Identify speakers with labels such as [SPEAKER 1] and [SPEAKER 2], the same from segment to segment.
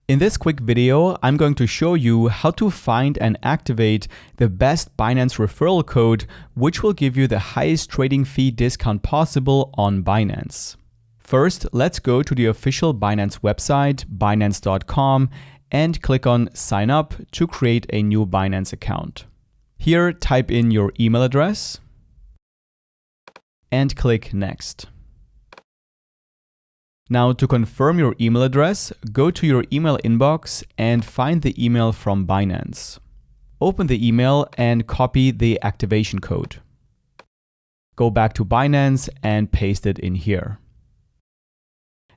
[SPEAKER 1] In this quick video, I'm going to show you how to find and activate the best Binance referral code, which will give you the highest trading fee discount possible on Binance. First, let's go to the official Binance website, binance.com, and click on Sign Up to create a new Binance account. Here, type in your email address and click Next. Now, to confirm your email address, go to your email inbox and find the email from Binance. Open the email and copy the activation code. Go back to Binance and paste it in here.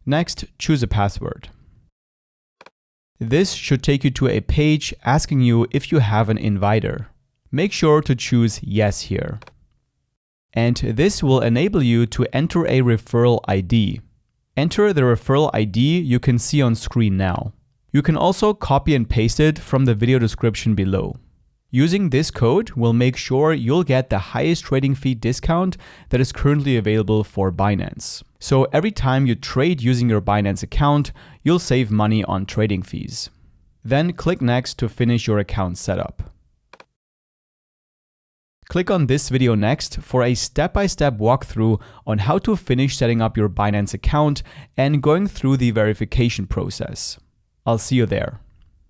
[SPEAKER 1] Next, choose a password. This should take you to a page asking you if you have an inviter. Make sure to choose Yes here. And this will enable you to enter a referral ID. Enter the referral ID you can see on screen now. You can also copy and paste it from the video description below. Using this code will make sure you'll get the highest trading fee discount that is currently available for Binance. So every time you trade using your Binance account, you'll save money on trading fees. Then click Next to finish your account setup. Click on this video next for a step-by-step walkthrough on how to finish setting up your Binance account and going through the verification process. I'll see you there.